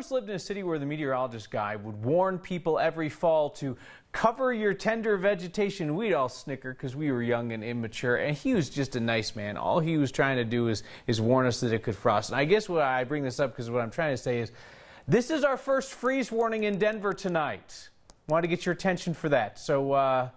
once lived in a city where the meteorologist guy would warn people every fall to cover your tender vegetation. We'd all snicker because we were young and immature, and he was just a nice man. All he was trying to do is warn us that it could frost. And I guess why I bring this up because what I'm trying to say is this is our first freeze warning in Denver tonight. Want to get your attention for that. So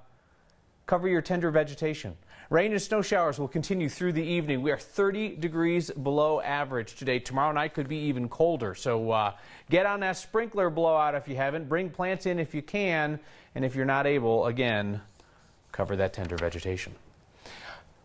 cover your tender vegetation. Rain and snow showers will continue through the evening. We are 30 degrees below average today. Tomorrow night could be even colder. So get on that sprinkler blowout if you haven't. Bring plants in if you can. And if you're not able, again, cover that tender vegetation.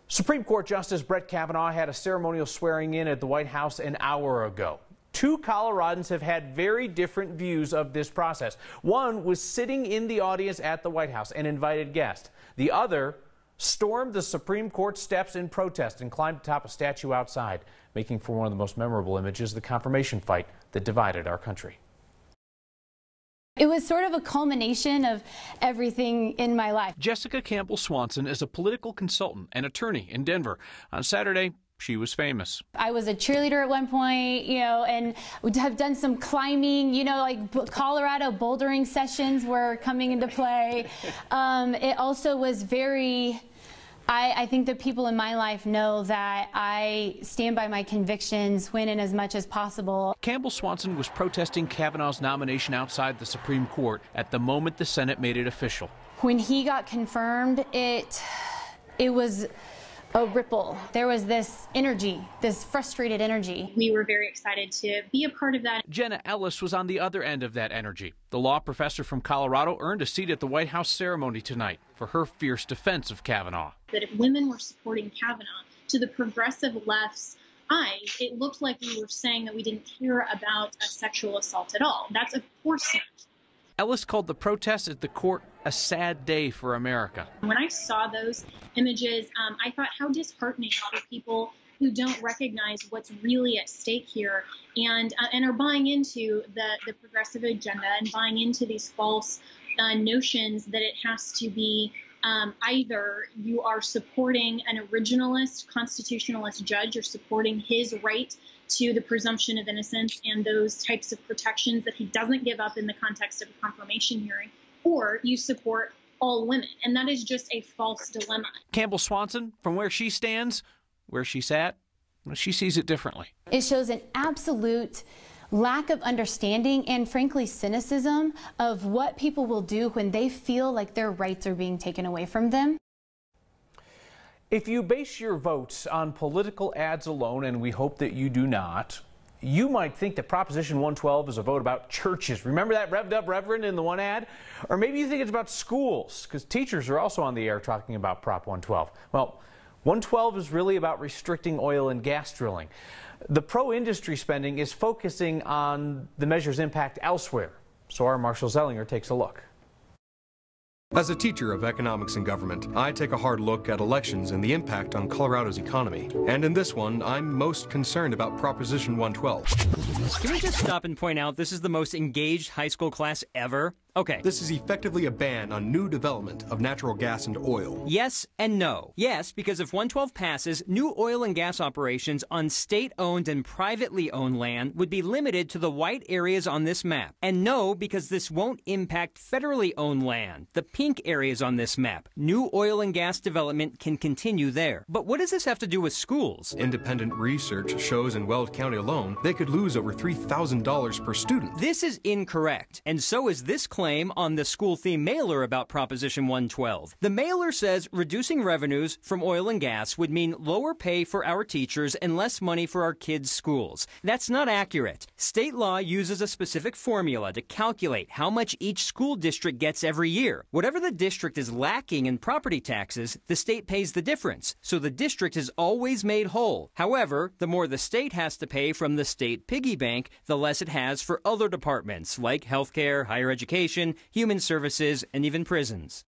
Supreme Court Justice Brett Kavanaugh had a ceremonial swearing in at the White House an hour ago. Two Coloradans have had very different views of this process. One was sitting in the audience at the White House, an invited guest. The other stormed the Supreme Court steps in protest and climbed atop a statue outside, making for one of the most memorable images the confirmation fight that divided our country. It was sort of a culmination of everything in my life. Jessica Campbell Swanson is a political consultant and attorney in Denver. On Saturday, she was famous. I was a cheerleader at one point, and would have done some climbing, like Colorado bouldering sessions were coming into play. It also was very, I think the people in my life know that I stand by my convictions, win in as much as possible. Campbell Swanson was protesting Kavanaugh's nomination outside the Supreme Court at the moment the Senate made it official. When he got confirmed, it was a ripple. There was this energy, this frustrated energy. We were very excited to be a part of that. Jenna Ellis was on the other end of that energy. The law professor from Colorado earned a seat at the White House ceremony tonight for her fierce defense of Kavanaugh. That if women were supporting Kavanaugh, to the progressive left's eyes, it looked like we were saying that we didn't care about a sexual assault at all. That's of course not. Ellis called the protests at the court a sad day for America. When I saw those images, I thought how disheartening for people who don't recognize what's really at stake here and are buying into the progressive agenda and buying into these false notions that it has to be either you are supporting an originalist, constitutionalist judge, or supporting his right to the presumption of innocence and those types of protections that he doesn't give up in the context of a confirmation hearing, or you support all women. And that is just a false dilemma. Campbell Swanson, from where she stands, where she sat, she sees it differently. It shows an absolute lack of understanding and, frankly, cynicism of what people will do when they feel like their rights are being taken away from them. If you base your votes on political ads alone, and we hope that you do not, you might think that Proposition 112 is a vote about churches. Remember that revved up reverend in the one ad? Or maybe you think it's about schools, because teachers are also on the air talking about Prop 112. Well, 112 is really about restricting oil and gas drilling. The pro-industry spending is focusing on the measure's impact elsewhere. So our Marshall Zellinger takes a look. As a teacher of economics and government, I take a hard look at elections and the impact on Colorado's economy. And in this one, I'm most concerned about Proposition 112. Can we just stop and point out this is the most engaged high school class ever? Okay. This is effectively a ban on new development of natural gas and oil. Yes and no. Yes, because if 112 passes, new oil and gas operations on state-owned and privately owned land would be limited to the white areas on this map. And no, because this won't impact federally owned land, the pink areas on this map. New oil and gas development can continue there. But what does this have to do with schools? Independent research shows in Weld County alone, they could lose over $3,000 per student. This is incorrect, and so is this claim on the school theme mailer about Proposition 112. The mailer says reducing revenues from oil and gas would mean lower pay for our teachers and less money for our kids' schools. That's not accurate. State law uses a specific formula to calculate how much each school district gets every year. Whatever the district is lacking in property taxes, the state pays the difference, so the district is always made whole. However, the more the state has to pay from the state piggy bank, the less it has for other departments like healthcare, higher education, human services, and even prisons.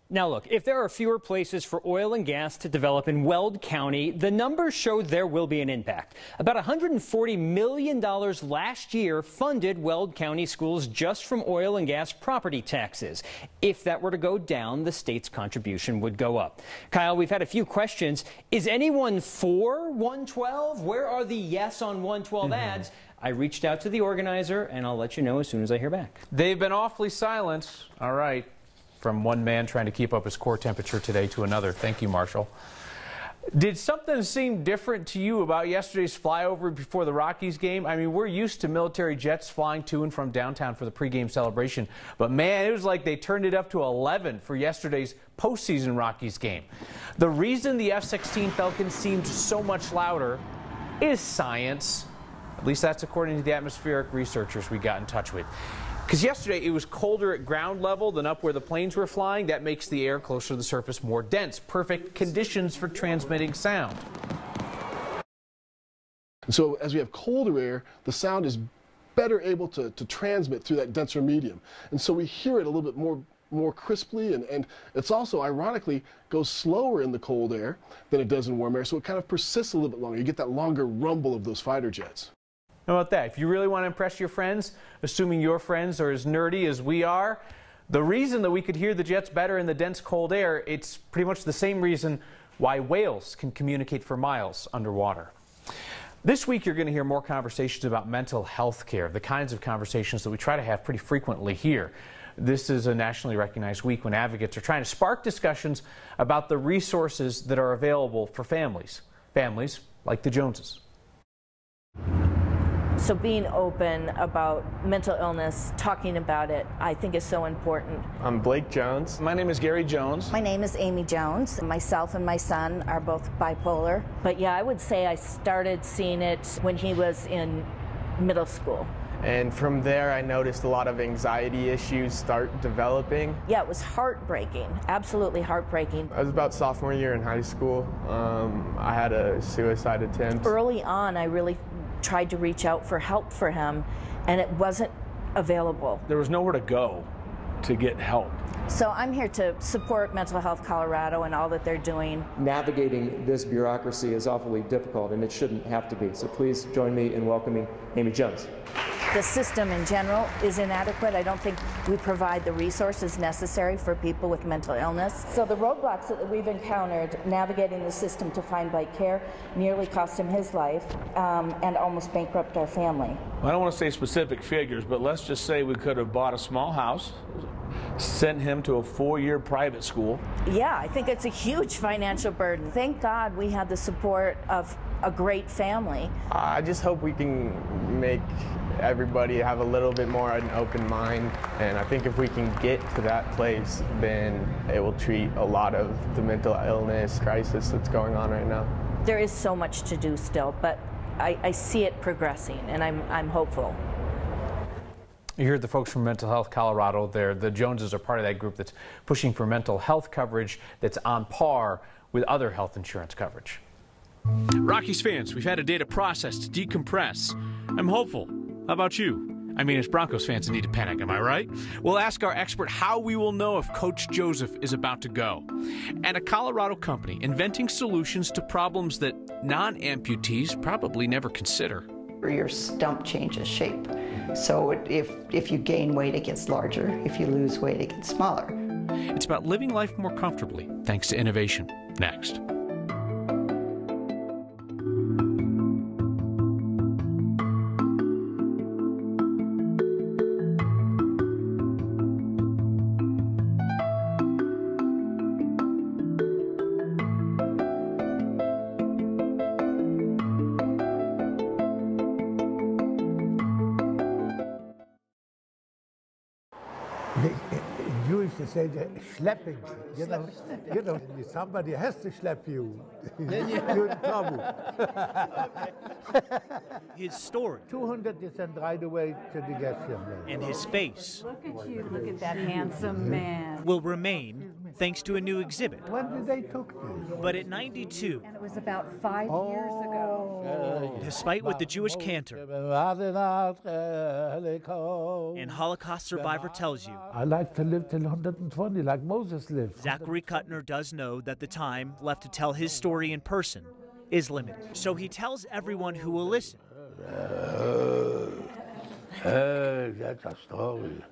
Now look, if there are fewer places for oil and gas to develop in Weld County, the numbers show there will be an impact. About $140 million last year funded Weld County schools just from oil and gas property taxes. If that were to go down, the state's contribution would go up. Kyle, we've had a few questions. Is anyone for 112? Where are the yes on 112 ads? I reached out to the organizer, and I'll let you know as soon as I hear back. They've been awfully silent. All right. From one man trying to keep up his core temperature today to another. Thank you, Marshall. Did something seem different to you about yesterday's flyover before the Rockies game? I mean, we're used to military jets flying to and from downtown for the pregame celebration, but man, it was like they turned it up to 11 for yesterday's postseason Rockies game. The reason the F-16 Falcon seemed so much louder is science. At least that's according to the atmospheric researchers we got in touch with. Because yesterday it was colder at ground level than up where the planes were flying. That makes the air closer to the surface more dense. Perfect conditions for transmitting sound. So as we have colder air, the sound is better able to transmit through that denser medium. And so we hear it a little bit more crisply, and it's also, ironically, goes slower in the cold air than it does in warm air. So it kind of persists a little bit longer. You get that longer rumble of those fighter jets. How about that? If you really want to impress your friends, assuming your friends are as nerdy as we are, the reason that we could hear the jets better in the dense cold air, it's pretty much the same reason why whales can communicate for miles underwater. This week you're going to hear more conversations about mental health care, the kinds of conversations that we try to have pretty frequently here. This is a nationally recognized week when advocates are trying to spark discussions about the resources that are available for families like the Joneses. So being open about mental illness, talking about it, I think is so important. I'm Blake Jones. My name is Gary Jones. My name is Amy Jones. Myself and my son are both bipolar. But yeah, I would say I started seeing it when he was in middle school. And from there, I noticed a lot of anxiety issues start developing. Yeah, it was heartbreaking, absolutely heartbreaking. I was about sophomore year in high school. I had a suicide attempt. Early on, I really tried to reach out for help for him, and it wasn't available. There was nowhere to go to get help. So I'm here to support Mental Health Colorado and all that they're doing. Navigating this bureaucracy is awfully difficult, and it shouldn't have to be. So please join me in welcoming Amy Jones. The system in general is inadequate. I don't think we provide the resources necessary for people with mental illness. So the roadblocks that we've encountered navigating the system to find Blake care nearly cost him his life and almost bankrupt our family. I don't want to say specific figures, but let's just say we could have bought a small house, sent him to a 4-year private school. Yeah, I think it's a huge financial burden. Thank God we had the support of a great family. I just hope we can make everybody have a little bit more an open mind, and I think if we can get to that place, then it will treat a lot of the mental illness crisis that's going on right now. There is so much to do still, but I see it progressing, and I'm hopeful. You heard the folks from Mental Health Colorado there. The Joneses are part of that group that's pushing for mental health coverage that's on par with other health insurance coverage. Rockies fans, we've had a day to process, to decompress. I'm hopeful. How about you? I mean, it's Broncos fans that need to panic, am I right? We'll ask our expert how we will know if Coach Joseph is about to go. And a Colorado company inventing solutions to problems that non-amputees probably never consider. Your stump changes shape. So if you gain weight, it gets larger. If you lose weight, it gets smaller. It's about living life more comfortably, thanks to innovation. Next. Jewish to say the schlepping, you know, somebody has to schlep you. You're in trouble. His story. 200 is sent right away to the gas chamber. And his face. Look at you, look at that handsome man. Will remain thanks to a new exhibit. When did they took this? But at 92. And it was about 5 years ago. Despite what the Jewish cantor and Holocaust survivor tells you. I like to live till 120, like Moses lived. Zachary Kuttner does know that the time left to tell his story in person is limited. So he tells everyone who will listen. That's a story.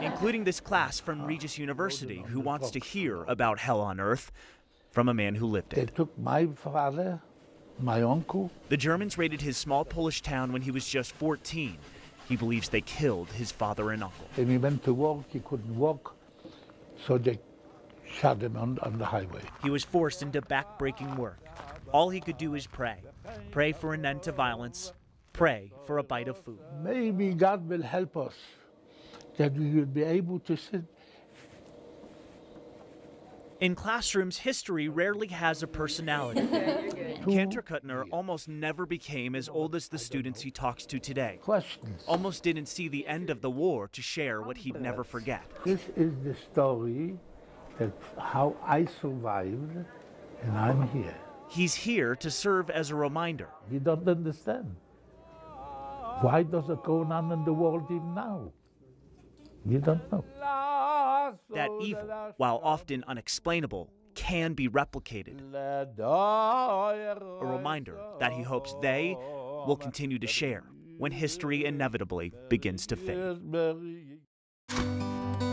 Including this class from Regis University who wants to hear about hell on earth from a man who lived it. They took my father My uncle? The Germans raided his small Polish town when he was just 14. He believes they killed his father and uncle. When he went to work, he couldn't walk, so they shot him on the highway. He was forced into back-breaking work. All he could do is pray. Pray for an end to violence. Pray for a bite of food. Maybe God will help us, that we will be able to sit. In classrooms, history rarely has a personality. Cantor Kuttner almost never became as old as the students he talks to today. Questions. Almost didn't see the end of the war to share what he'd never forget. This is the story of how I survived, and I'm here. He's here to serve as a reminder. You don't understand. Why does it go on in the world even now? You don't know. That evil, while often unexplainable, can be replicated. A reminder that he hopes they will continue to share when history inevitably begins to fade.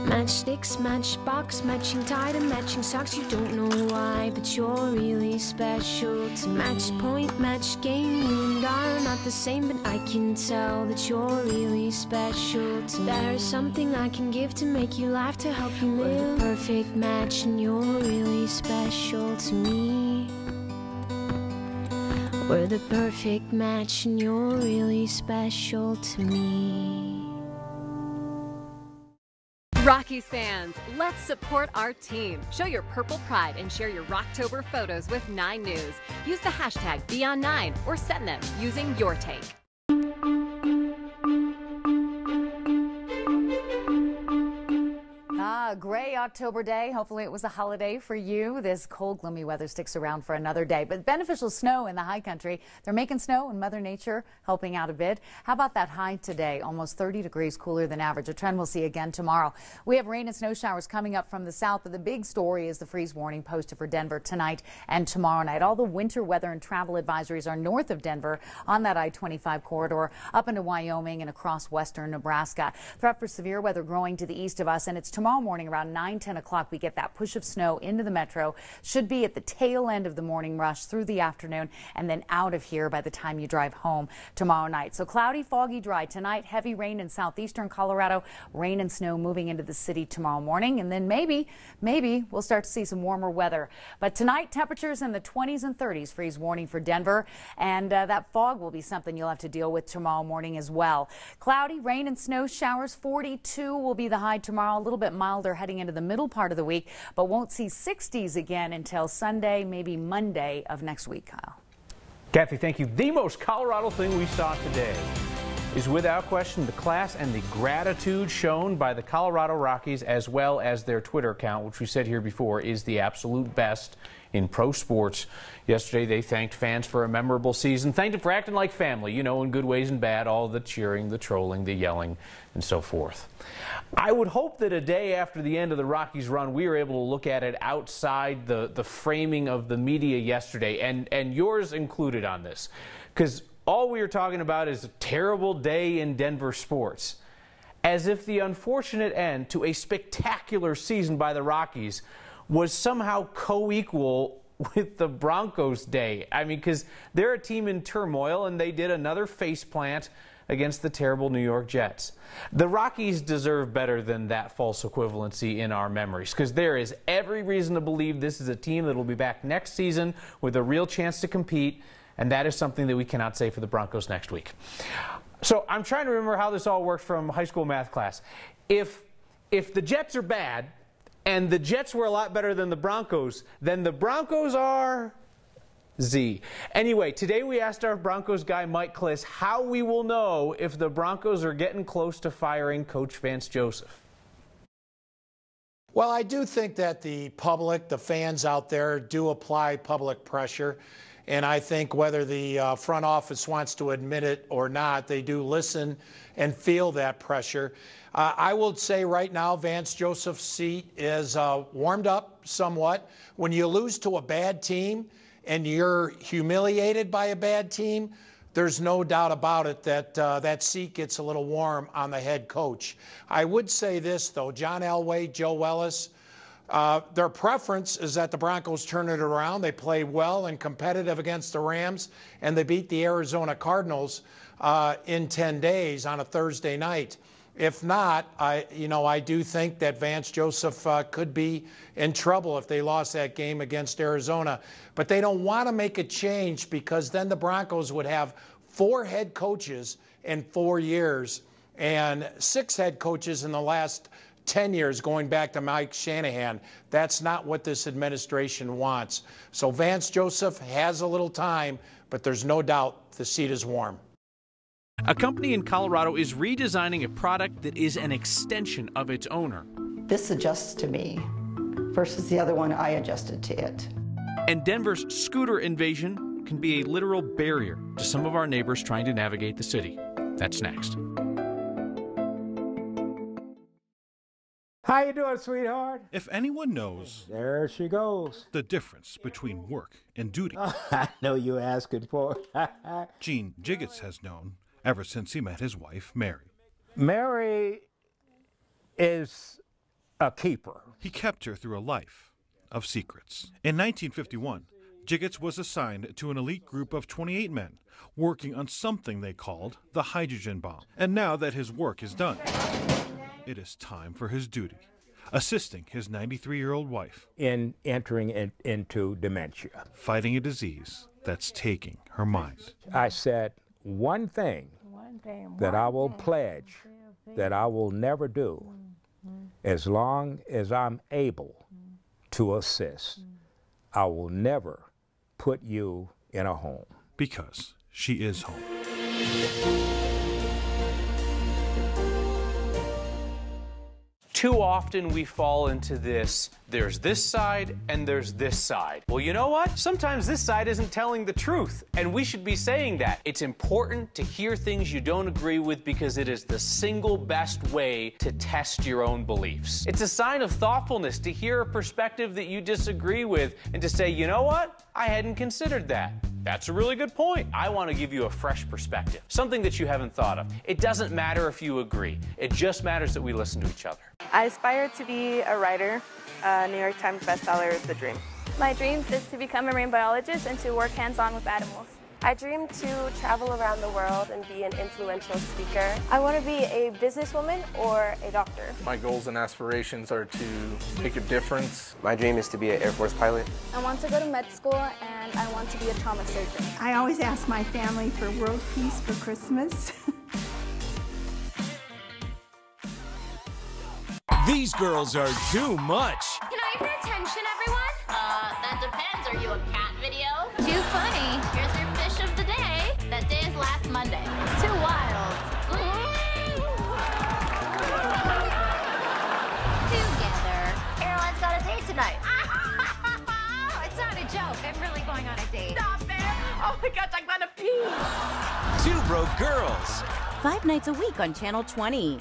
Matchsticks, matchbox, matching tie to matching socks. You don't know why, but you're really special to match point, match game. You and I are not the same, but I can tell that you're really special to me. There's something I can give to make you laugh, to help you live. We're the perfect match, and you're really special to me. We're the perfect match, and you're really special to me. Rockies fans, let's support our team. Show your purple pride and share your Rocktober photos with 9 News. Use the hashtag #BeyondNine or send them using your take. A gray October day. Hopefully it was a holiday for you. This cold, gloomy weather sticks around for another day. But beneficial snow in the high country. They're making snow and Mother Nature helping out a bit. How about that high today? Almost 30 degrees cooler than average. A trend we'll see again tomorrow. We have rain and snow showers coming up from the south, but the big story is the freeze warning posted for Denver tonight and tomorrow night. All the winter weather and travel advisories are north of Denver on that I-25 corridor up into Wyoming and across western Nebraska. Threat for severe weather growing to the east of us, and it's tomorrow morning around 9-10 o'clock. We get that push of snow into the metro. Should be at the tail end of the morning rush through the afternoon and then out of here by the time you drive home tomorrow night. So cloudy, foggy, dry tonight. Heavy rain in southeastern Colorado. Rain and snow moving into the city tomorrow morning, and then maybe we'll start to see some warmer weather. But tonight, temperatures in the 20s and 30s. Freeze warning for Denver, and that fog will be something you'll have to deal with tomorrow morning as well. Cloudy, rain and snow showers. 42 will be the high tomorrow. A little bit milder heading into the middle part of the week, but won't see 60s again until Sunday, maybe Monday of next week, Kyle. Kathy, thank you. The most Colorado thing we saw today is without question the class and the gratitude shown by the Colorado Rockies, as well as their Twitter account, which we said here before is the absolute best in pro sports. Yesterday they thanked fans for a memorable season, thanked them for acting like family, you know, in good ways and bad, all the cheering, the trolling, the yelling, and so forth. I would hope that a day after the end of the Rockies run, we were able to look at it outside the framing of the media yesterday, and yours included on this, because all we were talking about is a terrible day in Denver sports, as if the unfortunate end to a spectacular season by the Rockies was somehow co-equal with the Broncos' day. I mean, because they're a team in turmoil, and they did another faceplant against the terrible New York Jets. The Rockies deserve better than that false equivalency in our memories, because there is every reason to believe this is a team that will be back next season with a real chance to compete, and that is something that we cannot say for the Broncos next week. So I'm trying to remember how this all worked from high school math class. If the Jets are bad, and the Jets were a lot better than the Broncos, then the Broncos are Z. Anyway, today we asked our Broncos guy, Mike Kliss, how we will know if the Broncos are getting close to firing Coach Vance Joseph. Well, I do think that the public, the fans out there, do apply public pressure. And I think whether the front office wants to admit it or not, they do listen and feel that pressure. I will say right now, Vance Joseph's seat is warmed up somewhat. When you lose to a bad team and you're humiliated by a bad team, there's no doubt about it that that seat gets a little warm on the head coach. I would say this, though. John Elway, Joe Ellis, Their preference is that the Broncos turn it around. They play well and competitive against the Rams, and they beat the Arizona Cardinals in 10 days on a Thursday night. If not, I do think that Vance Joseph could be in trouble if they lost that game against Arizona. But they don't want to make a change because then the Broncos would have 4 head coaches in 4 years and 6 head coaches in the last 10 years going back to Mike Shanahan. That's not what this administration wants. So Vance Joseph has a little time, but there's no doubt the seat is warm. A company in Colorado is redesigning a product that is an extension of its owner. This adjusts to me versus the other one I adjusted to it. And Denver's scooter invasion can be a literal barrier to some of our neighbors trying to navigate the city. That's next. How you doing, sweetheart? If anyone knows, there she goes, the difference between work and duty. I know you're asking for it. Gene Jiggets has known ever since he met his wife, Mary. Mary is a keeper. He kept her through a life of secrets. In 1951, Jiggets was assigned to an elite group of 28 men working on something they called the hydrogen bomb. And now that his work is done, it is time for his duty, assisting his 93-year-old wife in entering into dementia, fighting a disease that's taking her mind. I said, one thing that I will pledge that I will never do as long as I'm able to assist. I will never put you in a home. Because she is home. Too often we fall into this, there's this side and there's this side. Well, you know what? Sometimes this side isn't telling the truth, and we should be saying that. It's important to hear things you don't agree with because it is the single best way to test your own beliefs. It's a sign of thoughtfulness to hear a perspective that you disagree with and to say, you know what? I hadn't considered that. That's a really good point. I want to give you a fresh perspective, something that you haven't thought of. It doesn't matter if you agree. It just matters that we listen to each other. I aspire to be a writer. New York Times bestseller is the dream. My dream is to become a marine biologist and to work hands-on with animals. I dream to travel around the world and be an influential speaker. I want to be a businesswoman or a doctor. My goals and aspirations are to make a difference. My dream is to be an Air Force pilot. I want to go to med school and I want to be a trauma surgeon. I always ask my family for world peace for Christmas. These girls are too much. Can I have your attention, everyone? That depends. Are you a cat video? Too funny. Here's your fish of the day. That day is last Monday. Too wild. Together. Caroline's got a date tonight. It's not a joke. I'm really going on a date. Stop it. Oh my gosh, I'm gonna pee. Two Broke Girls. 5 nights a week on Channel 20.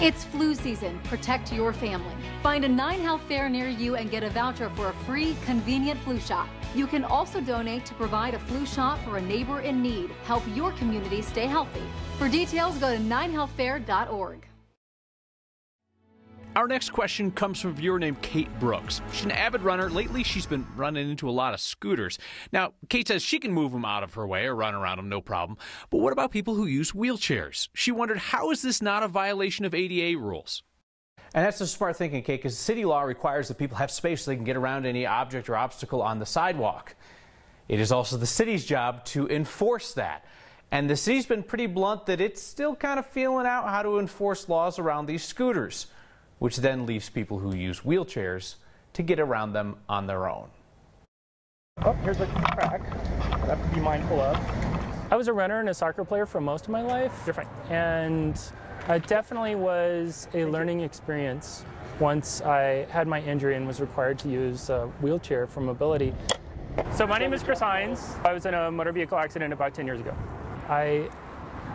It's flu season. Protect your family. Find a 9 Health fair near you and get a voucher for a free, convenient flu shot. You can also donate to provide a flu shot for a neighbor in need. Help your community stay healthy. For details, go to 9healthfair.org. Our next question comes from a viewer named Kate Brooks. She's an avid runner. Lately, she's been running into a lot of scooters. Now, Kate says she can move them out of her way or run around them, no problem. But what about people who use wheelchairs? She wondered, how is this not a violation of ADA rules? And that's just smart thinking, Kate, because city law requires that people have space so they can get around any object or obstacle on the sidewalk. It is also the city's job to enforce that. And the city's been pretty blunt that it's still kind of feeling out how to enforce laws around these scooters, which then leaves people who use wheelchairs to get around them on their own. Oh, here's a crack I have to be mindful of. I was a runner and a soccer player for most of my life, and it definitely was a learning experience once I had my injury and was required to use a wheelchair for mobility. So my name is Chris Hines. I was in a motor vehicle accident about 10 years ago. I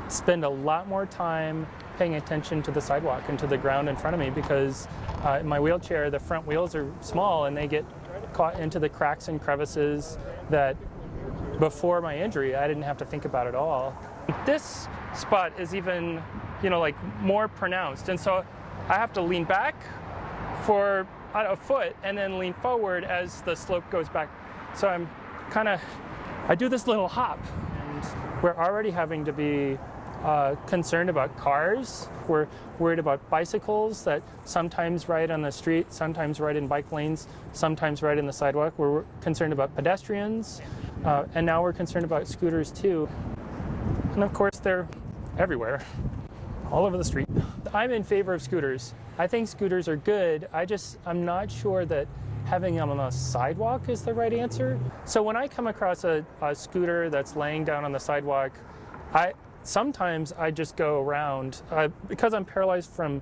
spend a lot more time paying attention to the sidewalk and to the ground in front of me because in my wheelchair, the front wheels are small and they get caught into the cracks and crevices that before my injury, I didn't have to think about at all. This spot is even, like more pronounced. And so I have to lean back for a foot and then lean forward as the slope goes back. So I do this little hop, and we're already having to be concerned about cars. We're worried about bicycles that sometimes ride on the street, sometimes ride in bike lanes, sometimes ride in the sidewalk. We're concerned about pedestrians, and now we're concerned about scooters too. And of course, they're everywhere, all over the street. I'm in favor of scooters. I think scooters are good. I'm not sure that having them on a sidewalk is the right answer. So when I come across a scooter that's laying down on the sidewalk, sometimes I just go around. Because I'm paralyzed from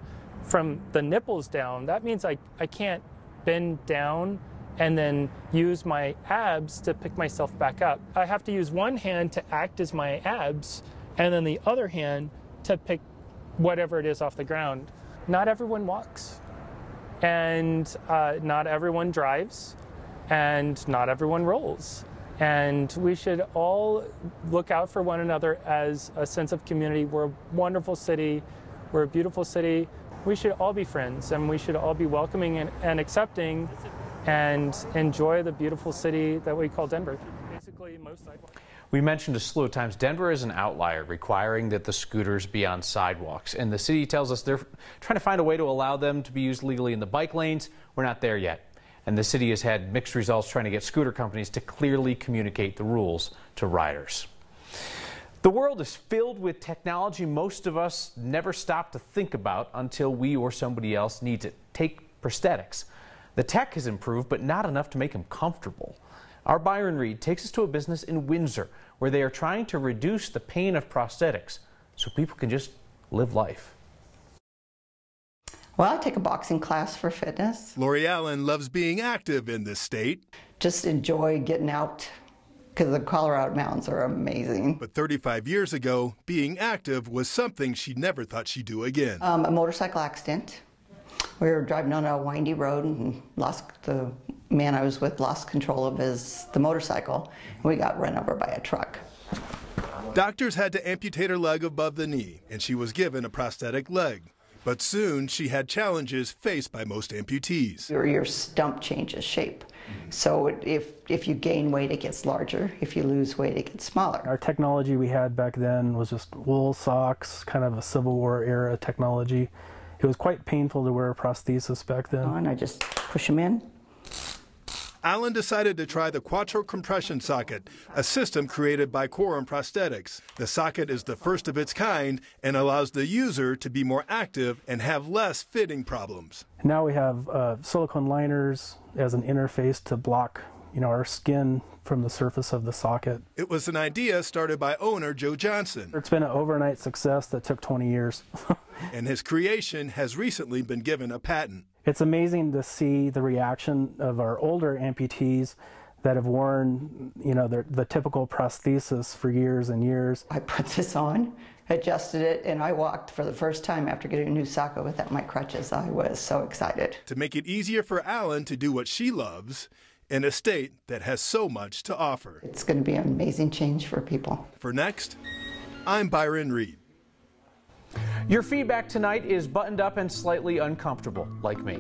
the nipples down, that means I can't bend down and then use my abs to pick myself back up. I have to use one hand to act as my abs, and then the other hand to pick whatever it is off the ground. Not everyone walks, and not everyone drives, and not everyone rolls. And we should all look out for one another as a sense of community. We're a wonderful city. We're a beautiful city. We should all be friends, and we should all be welcoming and accepting and enjoy the beautiful city that we call Denver. Basically, most sidewalks. We mentioned a slew of times Denver is an outlier, requiring that the scooters be on sidewalks. And the city tells us they're trying to find a way to allow them to be used legally in the bike lanes. We're not there yet. And the city has had mixed results trying to get scooter companies to clearly communicate the rules to riders. The world is filled with technology most of us never stop to think about until we or somebody else needs it. Take prosthetics. The tech has improved, but not enough to make them comfortable. Our Byron Reed takes us to a business in Windsor where they are trying to reduce the pain of prosthetics so people can just live life. Well, I take a boxing class for fitness. Lori Allen loves being active in this state. Just enjoy getting out because the Colorado mountains are amazing. But 35 years ago, being active was something she never thought she'd do again. A motorcycle accident. We were driving on a windy road and the man I was with lost control of the motorcycle, and we got run over by a truck. Doctors had to amputate her leg above the knee, and she was given a prosthetic leg. But soon she had challenges faced by most amputees. Your stump changes shape. So if you gain weight, it gets larger. If you lose weight, it gets smaller. Our technology we had back then was just wool socks, kind of a Civil War era technology. It was quite painful to wear a prosthesis back then. And I just push them in. Allen decided to try the Quattro compression socket, a system created by Quorum Prosthetics. The socket is the first of its kind and allows the user to be more active and have less fitting problems. Now we have silicone liners as an interface to block, our skin from the surface of the socket. It was an idea started by owner Joe Johnson. It's been an overnight success that took 20 years. And his creation has recently been given a patent. It's amazing to see the reaction of our older amputees that have worn, the typical prosthesis for years and years. I put this on, adjusted it, and I walked for the first time after getting a new socket without my crutches. I was so excited. To make it easier for Allen to do what she loves in a state that has so much to offer. It's going to be an amazing change for people. For Next, I'm Byron Reed. Your feedback tonight is buttoned up and slightly uncomfortable, like me.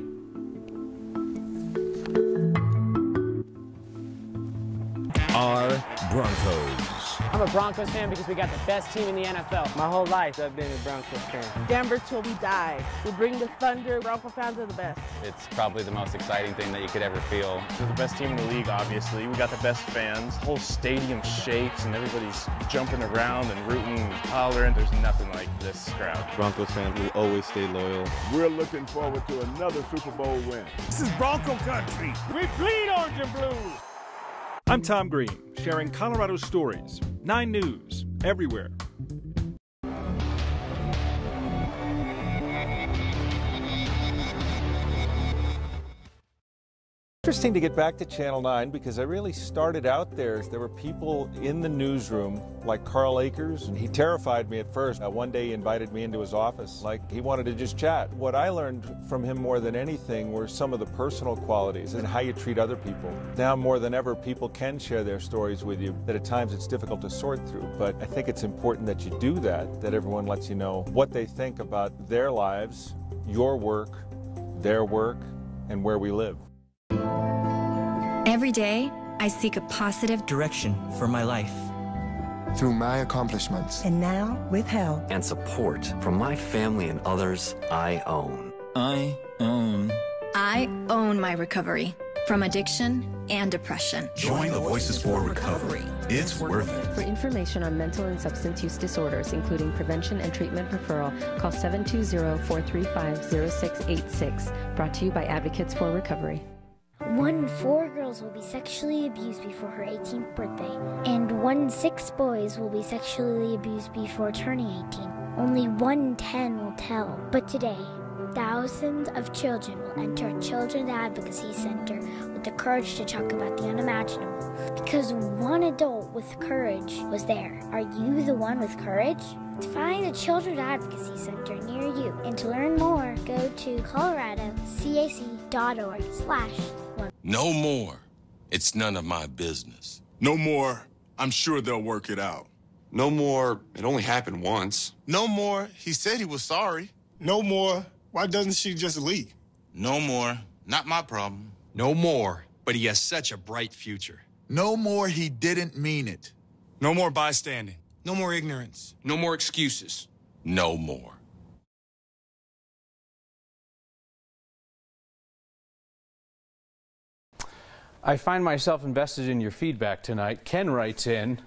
Our Broncos. I'm a Broncos fan because we got the best team in the NFL. My whole life I've been a Broncos fan. Denver till we die. We bring the thunder. Bronco fans are the best. It's probably the most exciting thing that you could ever feel. We're the best team in the league, obviously. We got the best fans. The whole stadium shakes and everybody's jumping around and rooting and hollering. There's nothing like this crowd. Broncos fans will always stay loyal. We're looking forward to another Super Bowl win. This is Bronco country. We bleed orange and blue. I'm Tom Green, sharing Colorado stories. 9 News, everywhere. Interesting to get back to Channel 9 because I really started out there. There were people in the newsroom like Carl Akers, and he terrified me at first. One day he invited me into his office like he wanted to just chat. What I learned from him more than anything were some of the personal qualities and how you treat other people. Now more than ever, people can share their stories with you that at times it's difficult to sort through. But I think it's important that you do that everyone lets you know what they think about their lives, your work, their work, and where we live. Every day, I seek a positive direction for my life. Through my accomplishments. And now, with help. And support from my family and others I own. I own my recovery from addiction and depression. Join the Voices for Recovery. It's worth it. For information on mental and substance use disorders, including prevention and treatment referral, call 720-435-0686. Brought to you by Advocates for Recovery. 1 in 4 girls will be sexually abused before her 18th birthday, and 1 in 6 boys will be sexually abused before turning 18. Only 1 in 10 will tell. But today, thousands of children will enter a children's advocacy center with the courage to talk about the unimaginable, because one adult with courage was there. Are you the one with courage? To find a children's advocacy center near you and to learn more, go to coloradocac.org/1. No more. It's none of my business. No more. I'm sure they'll work it out. No more. It only happened once. No more. He said he was sorry. No more. Why doesn't she just leave? No more. Not my problem. No more. But he has such a bright future. No more. He didn't mean it. No more bystanding. No more ignorance. No more excuses. No more. I find myself invested in your feedback tonight. Ken writes in,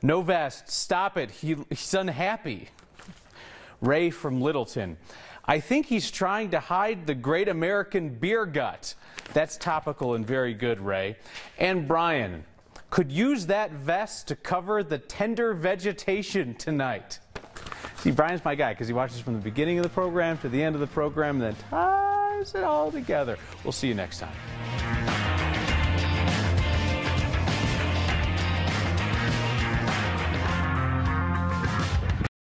no vest, stop it, he's unhappy. Ray from Littleton, I think he's trying to hide the great American beer gut. That's topical and very good, Ray. And Brian, could use that vest to cover the tender vegetation tonight. See, Brian's my guy because he watches from the beginning of the program to the end of the program and then ties it all together. We'll see you next time.